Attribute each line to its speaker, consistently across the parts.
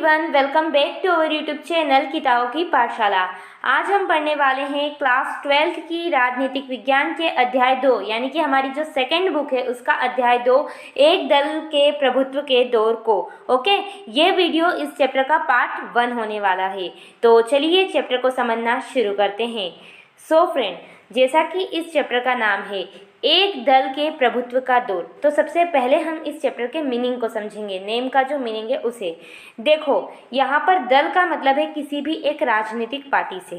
Speaker 1: Everyone, welcome back to our YouTube channel किताबों की पाठशाला। आज हम पढ़ने वाले हैं क्लास 12 की राजनीतिक विज्ञान के अध्याय 2 यानी कि हमारी जो सेकंड बुक है उसका अध्याय 2 एक दल के प्रभुत्व के दौर को। ओके, ये वीडियो इस चैप्टर का पार्ट 1 होने वाला है। तो चलिए चैप्टर को समझना शुरू करते हैं। सो फ्रेंड, जैसा कि इस चैप्टर का नाम है एक दल के प्रभुत्व का दौर, तो सबसे पहले हम इस चैप्टर के मीनिंग को समझेंगे। नेम का जो मीनिंग है उसे देखो। यहाँ पर दल का मतलब है किसी भी एक राजनीतिक पार्टी से।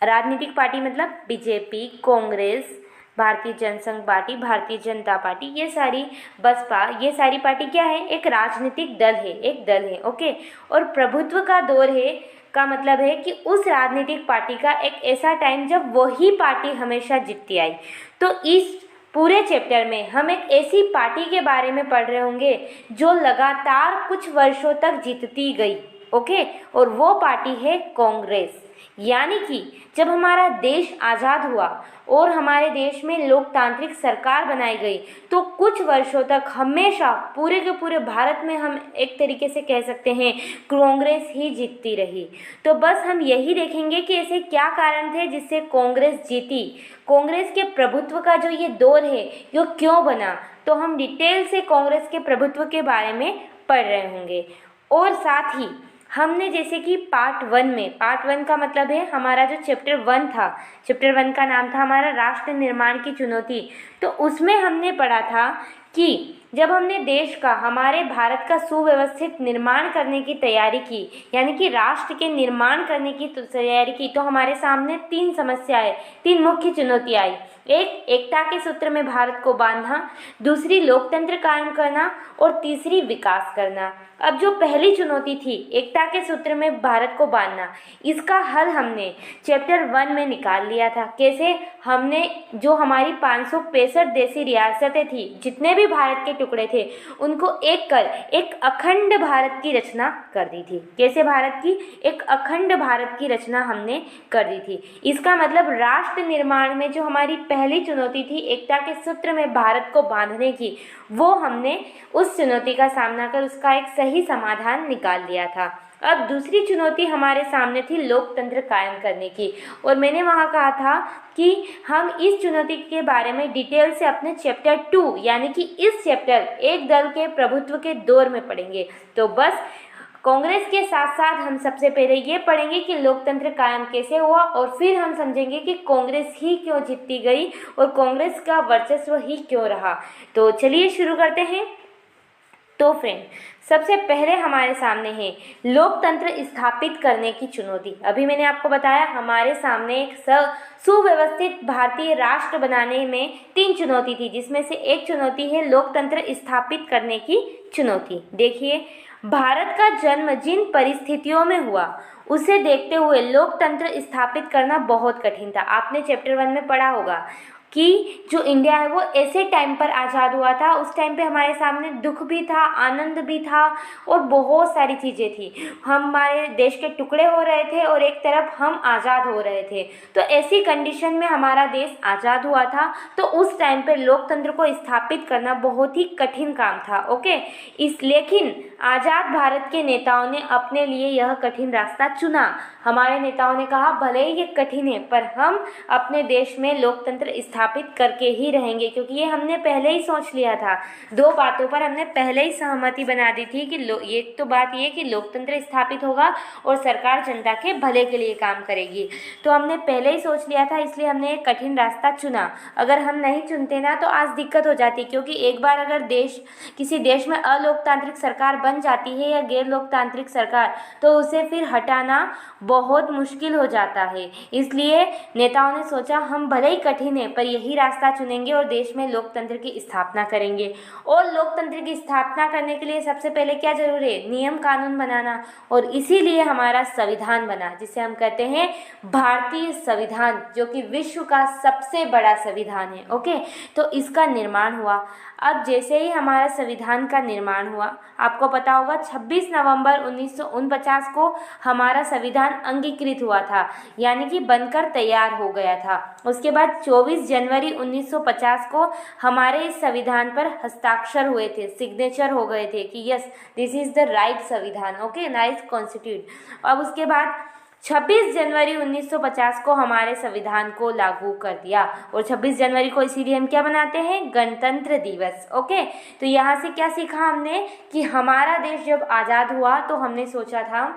Speaker 1: राजनीतिक पार्टी मतलब बीजेपी, कांग्रेस, भारतीय जनसंघ पार्टी, भारतीय जनता पार्टी, ये सारी, बसपा, ये सारी पार्टी क्या है? एक राजनीतिक दल है, एक दल है। ओके, और प्रभुत्व का दौर है का मतलब है कि उस राजनीतिक पार्टी का एक ऐसा टाइम जब वही पार्टी हमेशा जीतती आई। तो इस पूरे चैप्टर में हम एक ऐसी पार्टी के बारे में पढ़ रहे होंगे जो लगातार कुछ वर्षों तक जीतती गई। ओके, और वो पार्टी है कांग्रेस। यानी कि जब हमारा देश आज़ाद हुआ और हमारे देश में लोकतांत्रिक सरकार बनाई गई तो कुछ वर्षों तक हमेशा पूरे के पूरे भारत में हम एक तरीके से कह सकते हैं कांग्रेस ही जीतती रही। तो बस हम यही देखेंगे कि ऐसे क्या कारण थे जिससे कांग्रेस जीती, कांग्रेस के प्रभुत्व का जो ये दौर है ये क्यों बना। तो हम डिटेल से कांग्रेस के प्रभुत्व के बारे में पढ़ रहे होंगे। और साथ ही हमने जैसे कि पार्ट 1 का मतलब है हमारा जो चैप्टर 1 था, चैप्टर 1 का नाम था हमारा राष्ट्र निर्माण की चुनौती। तो उसमें हमने पढ़ा था कि जब हमने देश का, हमारे भारत का सुव्यवस्थित निर्माण करने की तैयारी की, यानी कि राष्ट्र के निर्माण करने की तैयारी की, तो हमारे सामने 3 समस्याएं, 3 मुख्य चुनौतियाँ आई। एक, एकता के सूत्र में भारत को बांधना, दूसरी लोकतंत्र कायम करना और तीसरी विकास करना। अब जो पहली चुनौती थी एकता के सूत्र में भारत को बांधना, इसका हल हमने चैप्टर 1 में निकाल लिया था। कैसे? हमने जो हमारी 565 देशी रियासतें थी, जितने भी भारत के टुकड़े थे, उनको एक कर एक अखंड भारत की रचना कर दी थी। कैसे? भारत की एक अखंड भारत की रचना हमने कर दी थी। इसका मतलब राष्ट्र निर्माण में जो हमारी पहली चुनौती थी एकता के सूत्र में भारत को बांधने की, वो हमने उस चुनौती का सामना कर उसका एक सही समाधान निकाल लिया था। अब दूसरी चुनौती हमारे सामने थी लोकतंत्र कायम करने की, और मैंने वहाँ कहा था कि हम इस चुनौती के बारे में डिटेल से अपने चैप्टर 2 यानी कि इस चैप्टर एक दल के प्रभुत्व के दौर में पढ़ेंगे। तो बस कांग्रेस के साथ साथ हम सबसे पहले ये पढ़ेंगे कि लोकतंत्र कायम कैसे हुआ, और फिर हम समझेंगे कि कांग्रेस ही क्यों जीतती गई और कांग्रेस का वर्चस्व ही क्यों रहा। तो चलिए शुरू करते हैं। तो फ्रेंड, सबसे पहले हमारे सामने है लोकतंत्र स्थापित करने की चुनौती। अभी मैंने आपको बताया हमारे सामने एक सुव्यवस्थित भारतीय राष्ट्र बनाने में 3 चुनौती थी, जिसमें से एक चुनौती है लोकतंत्र स्थापित करने की चुनौती। देखिए, भारत का जन्म जिन परिस्थितियों में हुआ उसे देखते हुए लोकतंत्र स्थापित करना बहुत कठिन था। आपने चैप्टर 1 में पढ़ा होगा कि जो इंडिया है वो ऐसे टाइम पर आज़ाद हुआ था। उस टाइम पे हमारे सामने दुख भी था, आनंद भी था और बहुत सारी चीज़ें थी। हमारे देश के टुकड़े हो रहे थे और एक तरफ हम आज़ाद हो रहे थे। तो ऐसी कंडीशन में हमारा देश आज़ाद हुआ था। तो उस टाइम पे लोकतंत्र को स्थापित करना बहुत ही कठिन काम था। ओके, लेकिन आज़ाद भारत के नेताओं ने अपने लिए यह कठिन रास्ता चुना। हमारे नेताओं ने कहा भले ही ये कठिन है पर हम अपने देश में लोकतंत्र स्थापित करके ही रहेंगे, क्योंकि ये हमने पहले ही सोच लिया था। 2 बातों पर हमने पहले ही सहमति बना दी थी कि एक तो बात ये कि लोकतंत्र स्थापित होगा और सरकार जनता के भले के लिए काम करेगी। तो हमने पहले ही सोच लिया था, इसलिए हमने एक कठिन रास्ता चुना। अगर हम नहीं चुनते ना तो आज दिक्कत हो जाती, क्योंकि एक बार अगर किसी देश में अलोकतांत्रिक सरकार बन जाती है या गैर लोकतांत्रिक सरकार, तो उसे फिर हटाना बहुत मुश्किल हो जाता है। इसलिए नेताओं ने सोचा हम भले ही कठिन है पर यही रास्ता चुनेंगे और देश में लोकतंत्र की स्थापना करेंगे। और लोकतंत्र की स्थापना करने के लिए सबसे पहले क्या जरूरी है? नियम कानून बनाना। और इसीलिए हमारा संविधान बना, जिसे हम कहते हैं भारतीय संविधान, जो कि विश्व का सबसे बड़ा संविधान है। ओके, तो इसका निर्माण हुआ। अब जैसे ही हमारा संविधान का निर्माण हुआ, आपको पता होगा 26 नवंबर 1949 को हमारा संविधान अंगीकृत हुआ था, यानी कि बनकर तैयार हो गया था। उसके बाद 24 जनवरी 1950 को हमारे इस संविधान पर हस्ताक्षर हुए थे, सिग्नेचर हो गए थे कि yes this is the right संविधान, ओके, नाइस कॉन्स्टिट्यूट। अब उसके बाद 26 जनवरी 1950 को हमारे संविधान को लागू कर दिया, और 26 जनवरी को इसीलिए हम क्या मनाते हैं, गणतंत्र दिवस। ओके, तो यहाँ से क्या सीखा हमने कि हमारा देश जब आज़ाद हुआ तो हमने सोचा था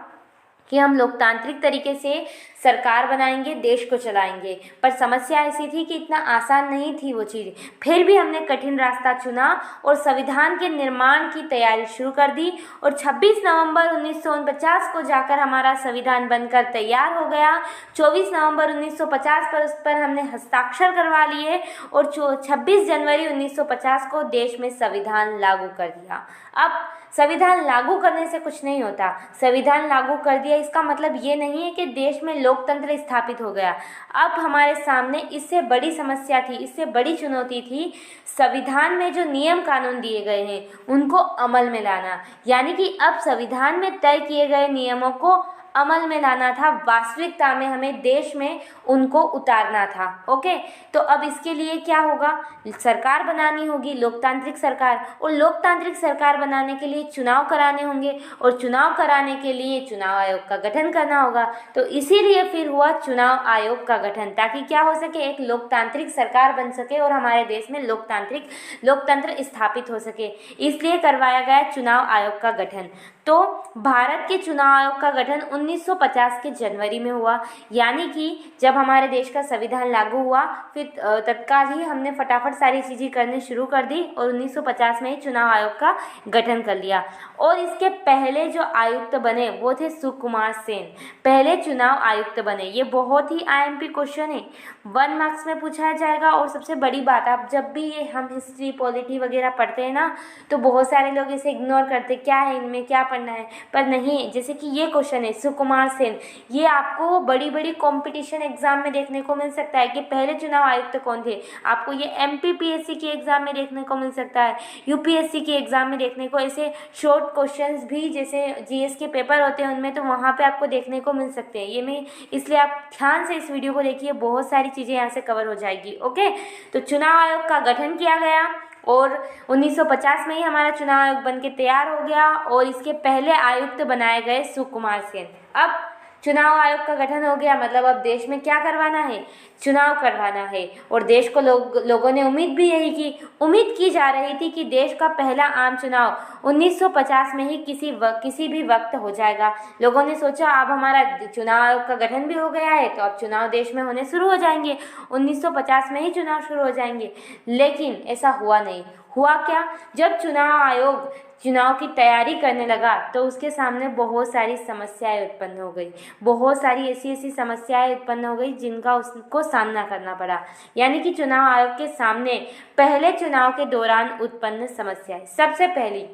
Speaker 1: कि हम लोकतांत्रिक तरीके से सरकार बनाएंगे, देश को चलाएंगे, पर समस्या ऐसी थी कि इतना आसान नहीं थी वो चीज़। फिर भी हमने कठिन रास्ता चुना और संविधान के निर्माण की तैयारी शुरू कर दी, और 26 नवंबर 1949 को जाकर हमारा संविधान बनकर तैयार हो गया। 24 नवंबर 1950 पर उस पर हमने हस्ताक्षर करवा लिए, और 26 जनवरी 1950 को देश में संविधान लागू कर दिया। अब संविधान लागू करने से कुछ नहीं होता, संविधान लागू कर दिया इसका मतलब ये नहीं है कि देश में लोकतंत्र स्थापित हो गया। अब हमारे सामने इससे बड़ी समस्या थी, इससे बड़ी चुनौती थी संविधान में जो नियम कानून दिए गए हैं उनको अमल में लाना, यानी कि अब संविधान में तय किए गए नियमों को अमल में लाना था, वास्तविकता में हमें देश में उनको उतारना था। ओके, तो अब इसके लिए क्या होगा, सरकार बनानी होगी, लोकतांत्रिक सरकार, और लोकतांत्रिक सरकार बनाने के लिए चुनाव कराने होंगे, और चुनाव कराने के लिए चुनाव आयोग का गठन करना होगा। तो इसीलिए फिर हुआ चुनाव आयोग का गठन, ताकि क्या हो सके, एक लोकतांत्रिक सरकार बन सके और हमारे देश में लोकतंत्र स्थापित हो सके, इसलिए करवाया गया चुनाव आयोग का गठन। तो भारत के चुनाव आयोग का गठन 1950 के जनवरी में हुआ, यानी कि जब हमारे देश का संविधान लागू हुआ फिर तत्काल ही हमने फटाफट सारी चीज़ें करनी शुरू कर दी और 1950 में ही चुनाव आयोग का गठन कर लिया। और इसके पहले जो आयुक्त बने वो थे सुकुमार सेन, पहले चुनाव आयुक्त बने। ये बहुत ही आईएमपी क्वेश्चन है, 1 मार्क्स में पूछा जाएगा। और सबसे बड़ी बात, आप जब भी ये हम हिस्ट्री पॉलिटी वगैरह पढ़ते हैं ना, तो बहुत सारे लोग इसे इग्नोर करते, क्या है इनमें, क्या पढ़ना है, पर नहीं। जैसे कि ये क्वेश्चन है सुकुमार सेन, ये आपको बड़ी बड़ी कंपटीशन एग्जाम में देखने को मिल सकता है कि पहले चुनाव आयुक्त कौन थे। आपको ये एमपीपीएससी के एग्जाम में देखने को मिल सकता है, यूपीएससी के एग्जाम में देखने को, ऐसे शॉर्ट क्वेश्चंस भी जैसे जीएस के पेपर होते हैं उनमें, तो वहाँ पे आपको देखने को मिल सकते हैं। ये मैं इसलिए आप ध्यान से इस वीडियो को देखिए, बहुत सारी चीज़ें यहाँ से कवर हो जाएगी। ओके, तो चुनाव आयोग का गठन किया गया और 1950 में ही हमारा चुनाव आयोग बनके तैयार हो गया, और इसके पहले आयुक्त बनाए गए सुकुमार सेन। अब चुनाव आयोग का गठन हो गया, मतलब अब देश में क्या करवाना है, चुनाव करवाना है। और देश को लोगों ने उम्मीद भी यही की, उम्मीद की जा रही थी कि देश का पहला आम चुनाव 1950 में ही किसी भी वक्त हो जाएगा। लोगों ने सोचा अब हमारा चुनाव आयोग का गठन भी हो गया है तो अब चुनाव देश में होने शुरू हो जाएंगे, 1950 में ही चुनाव शुरू हो जाएंगे। लेकिन ऐसा हुआ नहीं। हुआ क्या, जब चुनाव आयोग चुनाव की तैयारी करने लगा तो उसके सामने बहुत सारी समस्याएं उत्पन्न हो गई, बहुत सारी ऐसी समस्याएं उत्पन्न हो गई जिनका उसको सामना करना पड़ा। यानी कि चुनाव आयोग के सामने पहले चुनाव के दौरान उत्पन्न समस्याएं, सबसे पहली,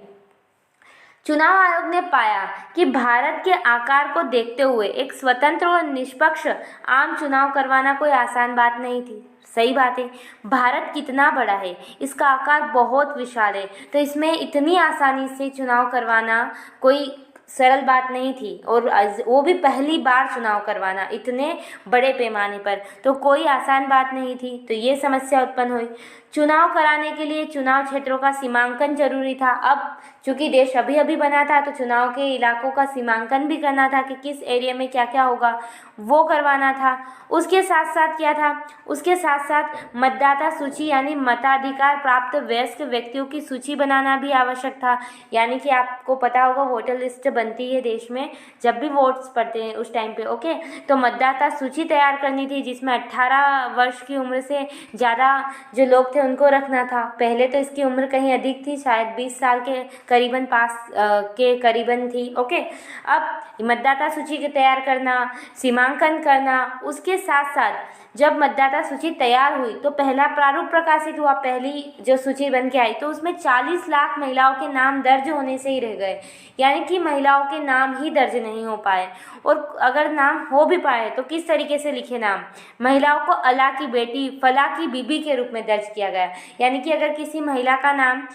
Speaker 1: चुनाव आयोग ने पाया कि भारत के आकार को देखते हुए एक स्वतंत्र और निष्पक्ष आम चुनाव करवाना कोई आसान बात नहीं थी। सही बात है, भारत कितना बड़ा है, इसका आकार बहुत विशाल है, तो इसमें इतनी आसानी से चुनाव करवाना कोई सरल बात नहीं थी, और वो भी पहली बार चुनाव करवाना इतने बड़े पैमाने पर, तो कोई आसान बात नहीं थी। तो ये समस्या उत्पन्न हुई। चुनाव कराने के लिए चुनाव क्षेत्रों का सीमांकन जरूरी था। अब चूंकि देश अभी अभी बना था तो चुनाव के इलाकों का सीमांकन भी करना था कि किस एरिया में क्या क्या होगा, वो करवाना था। उसके साथ साथ क्या था, उसके साथ साथ मतदाता सूची यानी मताधिकार प्राप्त वयस्क व्यक्तियों की सूची बनाना भी आवश्यक था। यानी कि आपको पता होगा वोटर लिस्ट बनती है देश में जब भी वोट्स पड़ते हैं उस टाइम पे। ओके, तो मतदाता सूची तैयार करनी थी जिसमें 18 वर्ष की उम्र से ज़्यादा जो लोग थे उनको रखना था। पहले तो इसकी उम्र कहीं अधिक थी, शायद 20 साल के करीबन पास के करीबन थी। ओके, अब मतदाता सूची को तैयार करना, सीमांकन करना, उसके साथ साथ जब मतदाता सूची तैयार हुई तो पहला प्रारूप प्रकाशित हुआ, पहली जो सूची बन के आई तो उसमें 40 लाख महिलाओं के नाम दर्ज होने से ही रह गए, यानी कि महिलाओं के नाम ही दर्ज नहीं हो पाए। और अगर नाम हो भी पाए तो किस तरीके से लिखे नाम, महिलाओं को अला की बेटी, फला की बीबी के रूप में दर्ज किया गया। यानी कि अगर किसी महिला का नाम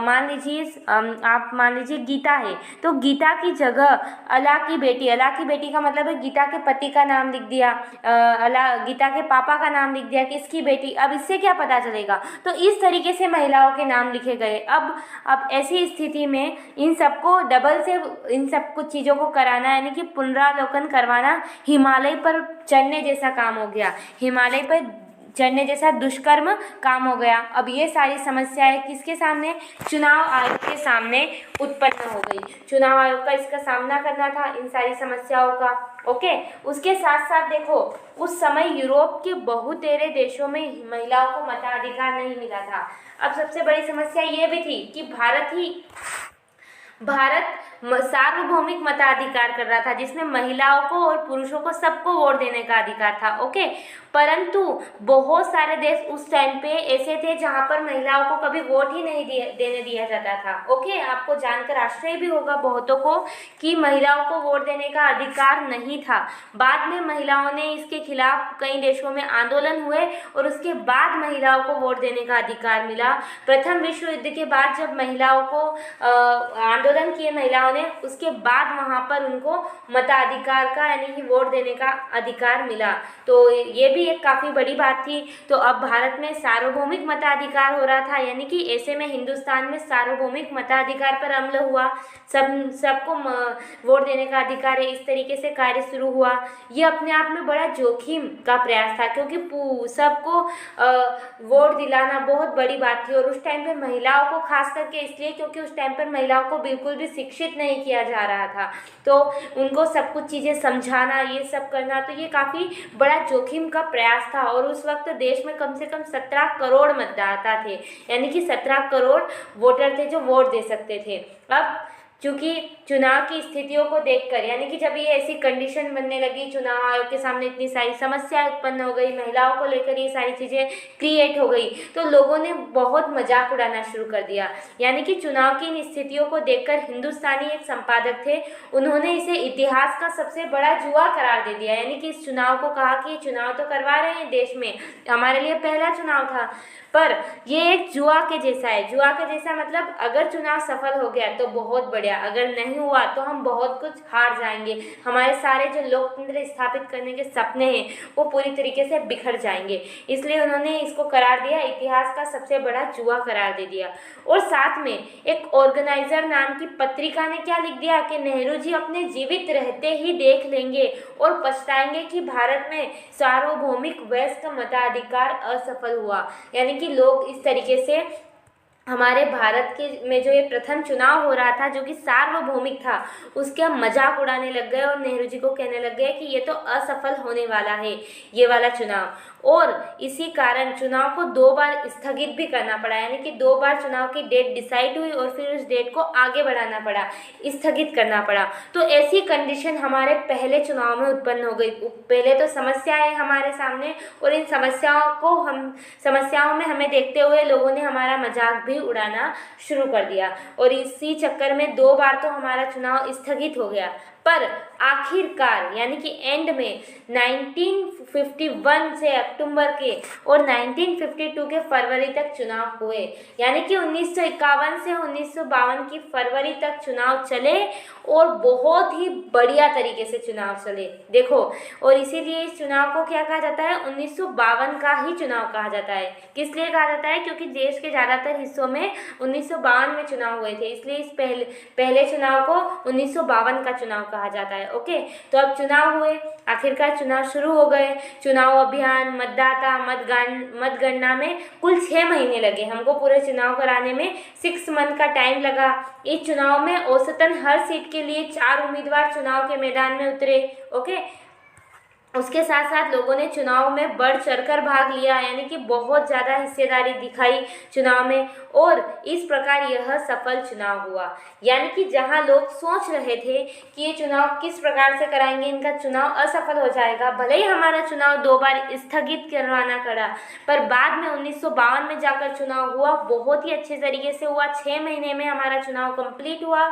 Speaker 1: मान लीजिए गीता है तो गीता की जगह अला की बेटी का मतलब है गीता के पति का नाम लिख दिया, गीता के पापा का नाम लिख दिया, किसकी बेटी। अब इससे क्या पता चलेगा, तो इस तरीके से महिलाओं के नाम लिखे गए। अब ऐसी स्थिति में इन सबको डबल से इन सब कुछ चीज़ों को कराना, यानी कि पुनरावलोकन करवाना हिमालय पर चढ़ने जैसा काम हो गया, हिमालय पर चढ़ने जैसा दुष्कर्म काम हो गया। अब ये सारी समस्याएं किसके सामने, चुनाव आयोग के सामने उत्पन्न हो गई। चुनाव आयोग का इसका सामना करना था, इन सारी समस्याओं का। ओके, उसके साथ साथ देखो उस समय यूरोप के बहुतेरे देशों में महिलाओं को मताधिकार नहीं मिला था। अब सबसे बड़ी समस्या ये भी थी कि भारत सार्वभौमिक मताधिकार कर रहा था, जिसमें महिलाओं को और पुरुषों को सबको वोट देने का अधिकार था। ओके, परंतु बहुत सारे देश उस टाइम पे ऐसे थे जहां पर महिलाओं को कभी वोट ही नहीं देने दिया जाता था। ओके, आपको जानकर आश्चर्य भी होगा बहुतों को कि महिलाओं को वोट देने का अधिकार नहीं था। बाद में महिलाओं ने इसके खिलाफ कई देशों में आंदोलन हुए और उसके बाद महिलाओं को वोट देने का अधिकार मिला। प्रथम विश्व युद्ध के बाद जब महिलाओं को आंदोलन किए महिलाओं ने, उसके बाद वहां पर उनको मताधिकार का यानी कि वोट देने का अधिकार मिला। तो ये भी एक काफ़ी बड़ी बात थी। तो अब भारत में सार्वभौमिक मताधिकार हो रहा था, यानी कि ऐसे में हिंदुस्तान में सार्वभौमिक मताधिकार पर अमल हुआ, सबको वोट देने का अधिकार है, इस तरीके से कार्य शुरू हुआ। ये अपने आप में बड़ा जोखिम का प्रयास था, क्योंकि सबको वोट दिलाना बहुत बड़ी बात थी। और उस टाइम पे महिलाओं को खास करके इसलिए क्योंकि उस टाइम पर महिलाओं को बिल्कुल भी शिक्षित नहीं किया जा रहा था, तो उनको सब कुछ चीज़ें समझाना, ये सब करना, तो ये काफ़ी बड़ा जोखिम का प्रयास था। और उस वक्त देश में कम से कम 17 करोड़ मतदाता थे, यानी कि 17 करोड़ वोटर थे जो वोट दे सकते थे। अब चूंकि चुनाव की स्थितियों को देखकर, यानी कि जब ये ऐसी कंडीशन बनने लगी, चुनाव आयोग के सामने इतनी सारी समस्याएं उत्पन्न हो गई, महिलाओं को लेकर ये सारी चीज़ें क्रिएट हो गई, तो लोगों ने बहुत मजाक उड़ाना शुरू कर दिया। यानी कि चुनाव की इन स्थितियों को देखकर हिंदुस्तानी एक संपादक थे, उन्होंने इसे इतिहास का सबसे बड़ा जुआ करार दे दिया। यानी कि इस चुनाव को कहा कि चुनाव तो करवा रहे हैं देश में, हमारे लिए पहला चुनाव था, पर ये एक जुआ के जैसा है। जुआ के जैसा मतलब अगर चुनाव सफल हो गया तो बहुत बढ़िया, अगर नहीं हुआ तो हम बहुत कुछ हार जाएंगे, हमारे सारे जो लोकतंत्र स्थापित करने के सपने हैं वो पूरी तरीके से बिखर जाएंगे। इसलिए उन्होंने इसको करार दिया, इतिहास का सबसे बड़ा जुआ करार दे दिया। और साथ में एक ऑर्गेनाइजर नाम की पत्रिका ने क्या लिख दिया कि नेहरू जी अपने जीवित रहते ही देख लेंगे और पछताएंगे कि भारत में सार्वभौमिक वयस्क मताधिकार असफल हुआ। यानी कि लोग इस तरीके से हमारे भारत के में जो ये प्रथम चुनाव हो रहा था जो कि सार्वभौमिक था, उसका मजाक उड़ाने लग गए और नेहरू जी को कहने लग गए कि ये तो असफल होने वाला है ये वाला चुनाव। और इसी कारण चुनाव को 2 बार स्थगित भी करना पड़ा, यानी कि 2 बार चुनाव की डेट डिसाइड हुई और फिर उस डेट को आगे बढ़ाना पड़ा, स्थगित करना पड़ा। तो ऐसी कंडीशन हमारे पहले चुनाव में उत्पन्न हो गई। पहले तो समस्या है हमारे सामने, और इन समस्याओं में हमें देखते हुए लोगों ने हमारा मजाक भी उड़ाना शुरू कर दिया, और इसी चक्कर में 2 बार तो हमारा चुनाव स्थगित हो गया। पर आखिरकार यानी कि एंड में 1951 से अक्टूबर के और 1952 के फरवरी तक चुनाव हुए, यानी कि 1951 से 1952 की फरवरी तक चुनाव चले और बहुत ही बढ़िया तरीके से चुनाव चले। देखो, और इसीलिए इस चुनाव को क्या कहा जाता है, 1952 का ही चुनाव कहा जाता है। किस लिए कहा जाता है, क्योंकि देश के ज़्यादातर हिस्सों में 1952 में चुनाव हुए थे, इसलिए इस पहले चुनाव को 1952 का चुनाव कहा जाता है। ओके, तो अब चुनाव हुए, आखिरकार चुनाव शुरू हो गए। चुनाव अभियान, मतदाता, मतगणना में कुल 6 महीने लगे हमको पूरे चुनाव कराने में, 6 मंथ का टाइम लगा। इस चुनाव में औसतन हर सीट के लिए 4 उम्मीदवार चुनाव के मैदान में उतरे। ओके, उसके साथ साथ लोगों ने चुनाव में बढ़ चढ़कर भाग लिया, यानी कि बहुत ज़्यादा हिस्सेदारी दिखाई चुनाव में, और इस प्रकार यह सफल चुनाव हुआ। यानी कि जहां लोग सोच रहे थे कि ये चुनाव किस प्रकार से कराएंगे, इनका चुनाव असफल हो जाएगा, भले ही हमारा चुनाव 2 बार स्थगित करवाना पड़ा, पर बाद में 1952 में जाकर चुनाव हुआ, बहुत ही अच्छे तरीके से हुआ। 6 महीने में हमारा चुनाव कंप्लीट हुआ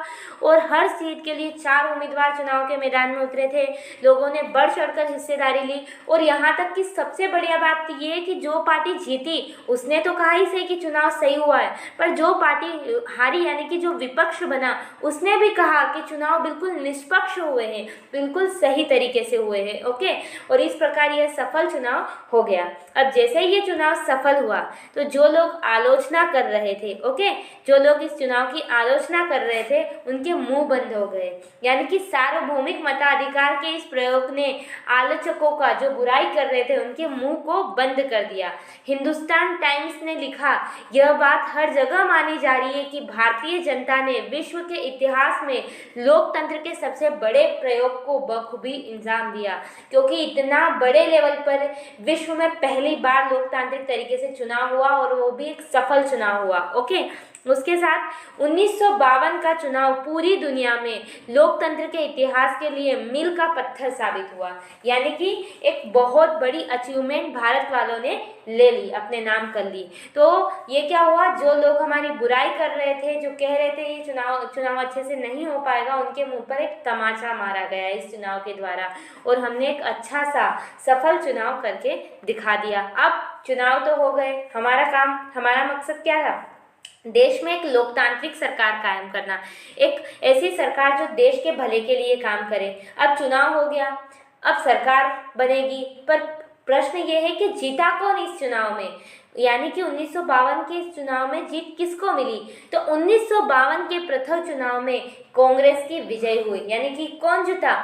Speaker 1: और हर सीट के लिए 4 उम्मीदवार चुनाव के मैदान में उतरे थे। लोगों ने बढ़ चढ़कर हिस्सेदारी ली, और यहाँ तक कि सबसे बढ़िया बात ये है कि जो पार्टी जीती उसने तो कहा ही सही कि चुनाव सही हुआ है, पर जो पार्टी हारी यानी कि जो विपक्ष बना उसने भी कहा कि चुनाव बिल्कुल निष्पक्ष हुए हैं, बिल्कुल सही तरीके से हुए हैं। ओके, और इस प्रकार यह सफल चुनाव हो गया। अब जैसे ही ये चुनाव सफल हुआ तो जो लोग आलोचना कर रहे थे, ओके, जो लोग इस चुनाव की आलोचना कर रहे थे उनके मुंह बंद हो गए, यानी कि सार्वभौमिक मताधिकार के इस प्रयोग ने आलोचकों का, जो बुराई कर रहे थे, उनके मुंह को बंद कर दिया। हिंदुस्तान टाइम्स ने लिखा, यह बात हर जगह मानी जा रही है कि भारतीय जनता ने विश्व के इतिहास में लोकतंत्र के सबसे बड़े प्रयोग को बखूबी अंजाम दिया, क्योंकि इतना बड़े लेवल पर विश्व में पहली बार लोकतांत्रिक तरीके से चुनाव हुआ, और वो भी एक सफल चुनाव हुआ। ओके, उसके साथ 1952 का चुनाव पूरी दुनिया में लोकतंत्र के इतिहास के लिए मील का पत्थर साबित हुआ, यानी कि एक बहुत बड़ी अचीवमेंट भारत वालों ने ले ली, अपने नाम कर ली। तो ये क्या हुआ, जो लोग हमारी बुराई कर रहे थे, जो कह रहे थे ये चुनाव अच्छे से नहीं हो पाएगा, उनके मुंह पर एक तमाचा मारा गया इस चुनाव के द्वारा, और हमने एक अच्छा सा सफल चुनाव करके दिखा दिया। अब चुनाव तो हो गए, हमारा काम, हमारा मकसद क्या था, देश में एक लोकतांत्रिक सरकार कायम करना, एक ऐसी सरकार जो देश के भले के लिए काम करे। अब चुनाव हो गया, अब सरकार बनेगी, पर प्रश्न ये है कि जीता कौन इस चुनाव में, यानी कि 1952 के इस चुनाव में जीत किसको मिली। तो 1952 के प्रथम चुनाव में कांग्रेस की विजय हुई, यानी कि कौन जीता,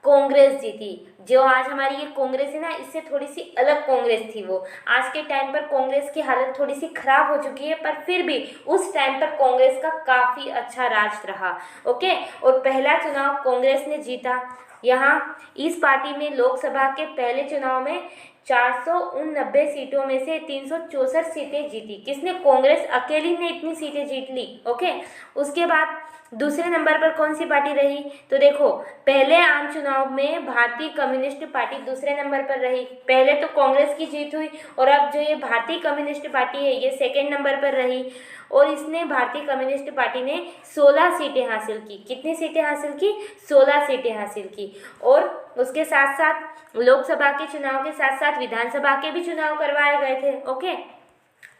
Speaker 1: कांग्रेस जीती। जो आज हमारी ये कांग्रेस है ना, इससे थोड़ी सी अलग कांग्रेस थी वो। आज के टाइम पर कांग्रेस की हालत थोड़ी सी खराब हो चुकी है, पर फिर भी उस टाइम पर कांग्रेस का काफ़ी अच्छा राज रहा। ओके, और पहला चुनाव कांग्रेस ने जीता। यहाँ इस पार्टी में लोकसभा के पहले चुनाव में 489 सीटों में से 364 सीटें जीती। किसने, कांग्रेस अकेली ने इतनी सीटें जीत ली। ओके, उसके बाद दूसरे नंबर पर कौन सी पार्टी रही, तो देखो, पहले आम चुनाव में भारतीय कम्युनिस्ट पार्टी दूसरे नंबर पर रही। पहले तो कांग्रेस की जीत हुई, और अब जो ये भारतीय कम्युनिस्ट पार्टी है ये सेकेंड नंबर पर रही, और इसने, भारतीय कम्युनिस्ट पार्टी ने 16 सीटें हासिल की। कितनी सीटें हासिल की, 16 सीटें हासिल की। और उसके साथ साथ लोकसभा के चुनाव के साथ साथ विधानसभा के भी चुनाव करवाए गए थे। ओके,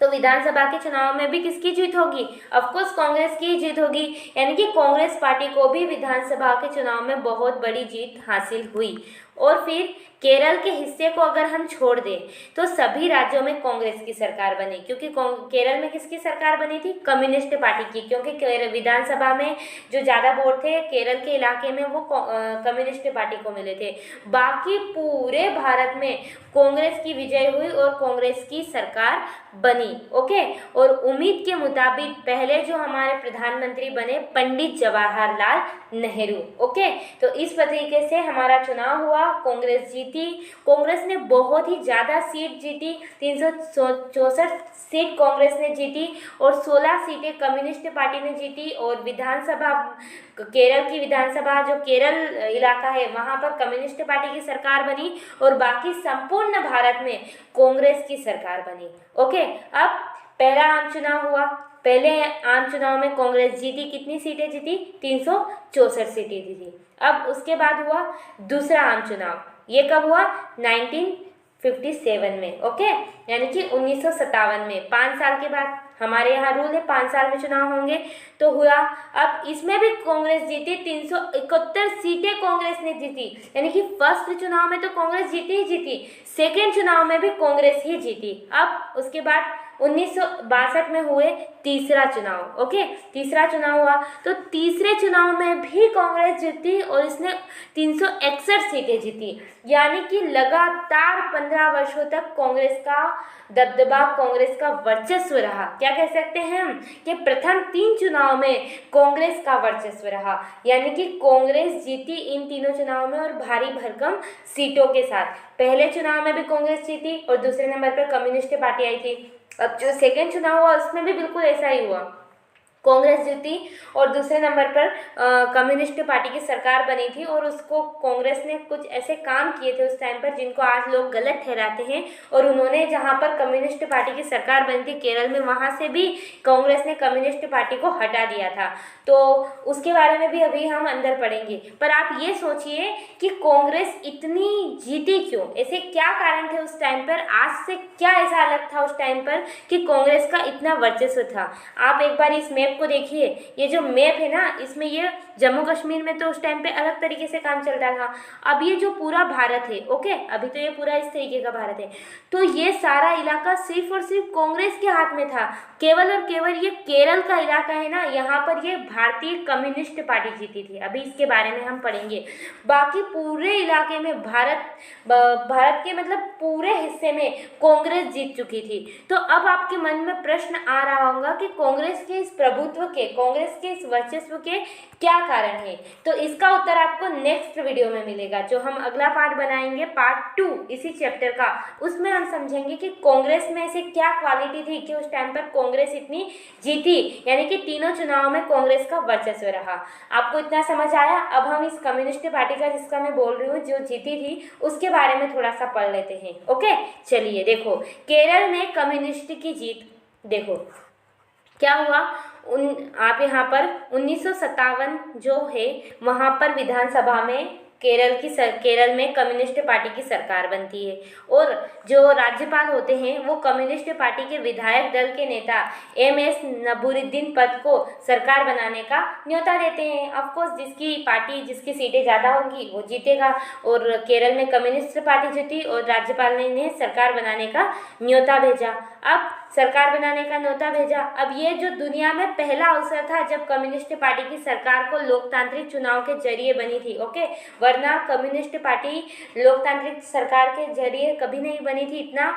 Speaker 1: तो विधानसभा के चुनाव में भी किसकी जीत होगी, ऑफकोर्स कांग्रेस की जीत होगी, यानी कि कांग्रेस पार्टी को भी विधानसभा के चुनाव में बहुत बड़ी जीत हासिल हुई। और फिर केरल के हिस्से को अगर हम छोड़ दें तो सभी राज्यों में कांग्रेस की सरकार बनी, क्योंकि केरल में किसकी सरकार बनी थी, कम्युनिस्ट पार्टी की, क्योंकि विधानसभा में जो ज़्यादा वोट थे केरल के इलाके में वो कम्युनिस्ट पार्टी को मिले थे। बाकी पूरे भारत में कांग्रेस की विजय हुई और कांग्रेस की सरकार बनी। ओके, और उम्मीद के मुताबिक पहले जो हमारे प्रधानमंत्री बने पंडित जवाहरलाल नेहरू। ओके, तो इस तरीके से हमारा चुनाव हुआ, कांग्रेस जीती। कांग्रेस ने बहुत ही ज़्यादा सीट जीती, 364 सीट कांग्रेस ने जीती, और 16 सीटें कम्युनिस्ट पार्टी ने जीती। और विधानसभा, केरल की विधानसभा, जो केरल इलाका है वहाँ पर कम्युनिस्ट पार्टी की सरकार बनी, और बाकी संपूर्ण भारत में कांग्रेस की सरकार बनी। ओके, अब पहला आम चुनाव हुआ, पहले आम चुनाव में कांग्रेस जीती, कितनी सीटें जीती, 364 सीटें जीती। अब उसके बाद हुआ दूसरा आम चुनाव, ये कब हुआ, 1957 में। ओके, यानी कि 1957 में, 5 साल के बाद। हमारे यहाँ रूल है 5 साल में चुनाव होंगे, तो हुआ। अब इसमें भी कांग्रेस जीती, 371 सीटें कांग्रेस ने जीती, यानी कि फर्स्ट चुनाव में तो कांग्रेस जीती ही जीती, सेकेंड चुनाव में भी कांग्रेस ही जीती। अब उसके बाद 1962 में हुए तीसरा चुनाव। ओके, तीसरा चुनाव हुआ तो तीसरे चुनाव में भी कांग्रेस जीती और इसने 361 सीटें जीती, यानी कि लगातार 15 वर्षों तक कांग्रेस का दबदबा, कांग्रेस का वर्चस्व रहा। क्या कह सकते हैं हम कि प्रथम 3 चुनाव में कांग्रेस का वर्चस्व रहा, यानी कि कांग्रेस जीती इन तीनों चुनाव में और भारी भरकम सीटों के साथ। पहले चुनाव में भी कांग्रेस जीती और दूसरे नंबर पर कम्युनिस्ट पार्टी आई थी। अब जो सेकेंड चुनाव हुआ उसमें भी बिल्कुल ऐसा ही हुआ, कांग्रेस जीती और दूसरे नंबर पर कम्युनिस्ट पार्टी की सरकार बनी थी और उसको कांग्रेस ने कुछ ऐसे काम किए थे उस टाइम पर जिनको आज लोग गलत ठहराते हैं। और उन्होंने जहां पर कम्युनिस्ट पार्टी की सरकार बनी थी केरल में, वहां से भी कांग्रेस ने कम्युनिस्ट पार्टी को हटा दिया था। तो उसके बारे में भी अभी हम अंदर पढ़ेंगे। पर आप ये सोचिए कि कांग्रेस इतनी जीती क्यों, ऐसे क्या कारण थे उस टाइम पर, आज से क्या ऐसा अलग था उस टाइम पर कि कांग्रेस का इतना वर्चस्व था। आप एक बार इस मैप को देखिए, ये जो मैप है ना, इसमें ये जम्मू कश्मीर में तो उस टाइम पे अलग तरीके से काम चलता था। अब ये जो पूरा भारत है, ओके, अभी तो ये पूरा इस तरीके का भारत है, तो ये सारा इलाका सिर्फ और सिर्फ कांग्रेस के हाथ में था। केवल और केवल ये केरल का इलाका है ना, यहाँ पर ये भारतीय कम्युनिस्ट पार्टी जीती थी। अभी इसके बारे में हम पढ़ेंगे। बाकी पूरे इलाके में भारत के मतलब पूरे हिस्से में कांग्रेस जीत चुकी थी। तो अब आपके मन में प्रश्न आ रहा होगा कि कांग्रेस के इस प्रभुत्व के, कांग्रेस के इस वर्चस्व के क्या कारण है। तो इसका उत्तर आपको नेक्स्ट वीडियो में मिलेगा, जो हम अगला पार्ट बनाएंगे, पार्ट 2 इसी चैप्टर का। उसमें हम समझेंगे कि कांग्रेस में ऐसे क्या क्वालिटी थी कि उस टाइम पर कांग्रेस इतनी जीती, यानी कि तीनों चुनाव में कांग्रेस का वर्चस्व रहा। आपको इतना समझ आया। अब हम इस कम्युनिस्ट पार्टी का, जिसका मैं बोल रही हूँ, जो जीती थी, उसके बारे में थोड़ा सा पढ़ लेते हैं। ओके, चलिए देखो, केरल में कम्युनिस्ट की जीत देखो क्या हुआ। आप यहाँ पर 1957 जो है वहाँ पर विधानसभा में केरल में कम्युनिस्ट पार्टी की सरकार बनती है और जो राज्यपाल होते हैं वो कम्युनिस्ट पार्टी के विधायक दल के नेता MS नबीरुद्दीन पद को सरकार बनाने का न्योता देते हैं। ऑफकोर्स जिसकी पार्टी, जिसकी सीटें ज़्यादा होंगी वो जीतेगा। और केरल में कम्युनिस्ट पार्टी जीती और राज्यपाल ने इन्हें सरकार बनाने का न्योता भेजा। अब सरकार बनाने का न्योता भेजा। अब ये जो दुनिया में पहला अवसर था जब कम्युनिस्ट पार्टी की सरकार को लोकतांत्रिक चुनाव के जरिए बनी थी। ओके, वरना कम्युनिस्ट पार्टी लोकतांत्रिक सरकार के जरिए कभी नहीं बनी थी इतना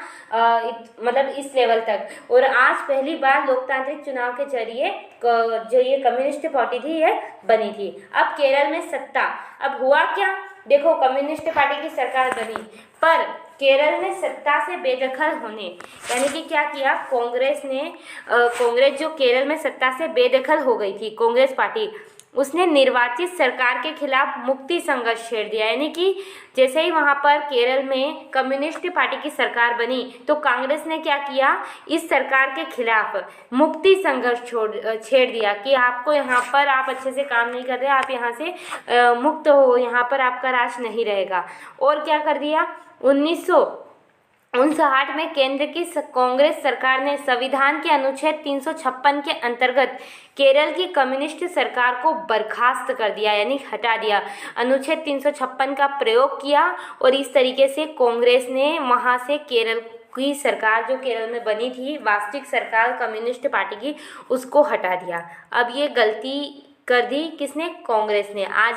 Speaker 1: मतलब इस लेवल तक। और आज पहली बार लोकतांत्रिक चुनाव के जरिए जो ये कम्युनिस्ट पार्टी थी ये बनी थी। अब केरल में सत्ता, अब हुआ क्या, देखो कम्युनिस्ट पार्टी की सरकार बनी पर केरल में सत्ता से बेदखल होने, यानी कि क्या किया कांग्रेस ने, कांग्रेस जो केरल में सत्ता से बेदखल हो गई थी, कांग्रेस पार्टी, उसने निर्वाचित सरकार के खिलाफ मुक्ति संघर्ष छेड़ दिया। यानी कि जैसे ही वहाँ पर केरल में कम्युनिस्ट पार्टी की सरकार बनी तो कांग्रेस ने क्या किया, इस सरकार के खिलाफ मुक्ति संघर्ष छेड़ दिया कि आपको यहाँ पर, आप अच्छे से काम नहीं कर रहे, आप यहाँ से मुक्त हो, यहाँ पर आपका राज नहीं रहेगा। और क्या कर दिया, 1959 में केंद्र की कांग्रेस सरकार ने संविधान के अनुच्छेद 356 के अंतर्गत केरल की कम्युनिस्ट सरकार को बर्खास्त कर दिया, यानी हटा दिया। अनुच्छेद 356 का प्रयोग किया और इस तरीके से कांग्रेस ने वहां से केरल की सरकार, जो केरल में बनी थी वास्तविक सरकार कम्युनिस्ट पार्टी की, उसको हटा दिया। अब ये गलती कर दी किसने, कांग्रेस ने। आज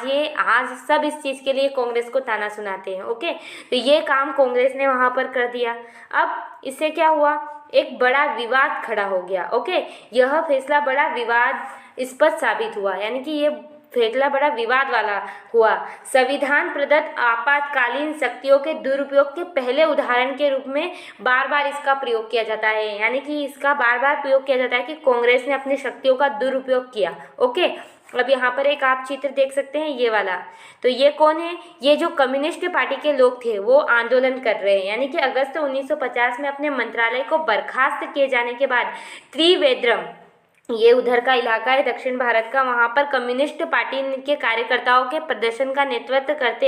Speaker 1: सब इस चीज़ के लिए कांग्रेस को ताना सुनाते हैं। ओके, तो ये काम कांग्रेस ने वहाँ पर कर दिया। अब इससे क्या हुआ, एक बड़ा विवाद खड़ा हो गया। ओके, यह फैसला बड़ा विवादास्पद साबित हुआ, यानी कि ये फैसला बड़ा विवाद वाला हुआ। संविधान प्रदत्त आपातकालीन शक्तियों के दुरुपयोग के पहले उदाहरण के रूप में बार बार इसका प्रयोग किया जाता है, यानी कि इसका बार बार प्रयोग किया जाता है कि कांग्रेस ने अपनी शक्तियों का दुरुपयोग किया। ओके, अब यहाँ पर एक आप चित्र देख सकते हैं, ये वाला। तो ये कौन है, ये जो कम्युनिस्ट पार्टी के लोग थे वो आंदोलन कर रहे हैं, यानी कि अगस्त 1950 में अपने मंत्रालय को बर्खास्त किए जाने के बाद ये उधर का इलाका है दक्षिण भारत का, वहाँ पर कम्युनिस्ट पार्टी के कार्यकर्ताओं के प्रदर्शन का नेतृत्व करते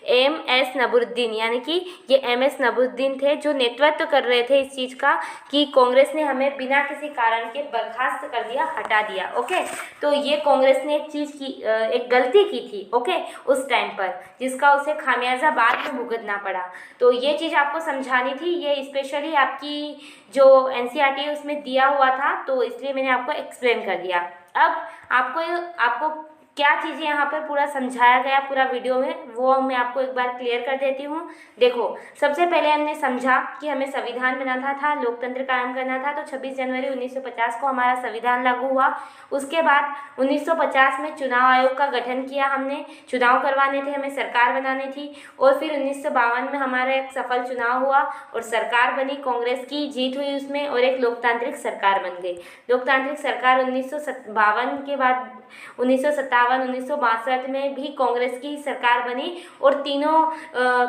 Speaker 1: एम.एस. नबरुद्दीन, यानी कि ये एम.एस. नबरुद्दीन थे जो नेतृत्व कर रहे थे इस चीज़ का कि कांग्रेस ने हमें बिना किसी कारण के बर्खास्त कर दिया, हटा दिया। ओके, तो ये कांग्रेस ने एक चीज़ की, एक गलती की थी ओके उस टाइम पर, जिसका उसे खामियाजा बाद में भुगतना पड़ा। तो ये चीज़ आपको समझानी थी, ये स्पेशली आपकी जो एनसीईआरटी है उसमें दिया हुआ था, तो इसलिए मैंने आपको एक्सप्लेन कर दिया। अब आपको क्या चीज़ें यहाँ पर पूरा समझाया गया पूरा वीडियो में, वो मैं आपको एक बार क्लियर कर देती हूँ। देखो, सबसे पहले हमने समझा कि हमें संविधान बनाना था, लोकतंत्र कायम करना था, तो 26 जनवरी 1950 को हमारा संविधान लागू हुआ। उसके बाद 1950 में चुनाव आयोग का गठन किया हमने, चुनाव करवाने थे, हमें सरकार बनानी थी, और फिर 1952 में हमारा एक सफल चुनाव हुआ और सरकार बनी, कांग्रेस की जीत हुई उसमें और एक लोकतांत्रिक सरकार बन गई। लोकतांत्रिक सरकार 1952 के बाद 1957, 1962 में भी कांग्रेस की सरकार बनी और तीनों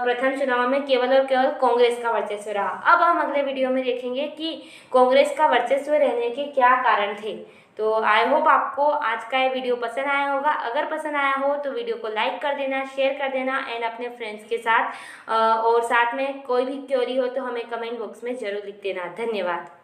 Speaker 1: प्रथम चुनाव में केवल और केवल कांग्रेस का वर्चस्व रहा। अब हम अगले वीडियो में देखेंगे कि कांग्रेस का वर्चस्व रहने के क्या कारण थे। तो आई होप आपको आज का ये वीडियो पसंद आया होगा। अगर पसंद आया हो तो वीडियो को लाइक कर देना, शेयर कर देना एंड अपने फ्रेंड्स के साथ, और साथ में कोई भी क्वेरी हो तो हमें कमेंट बॉक्स में ज़रूर लिख देना। धन्यवाद।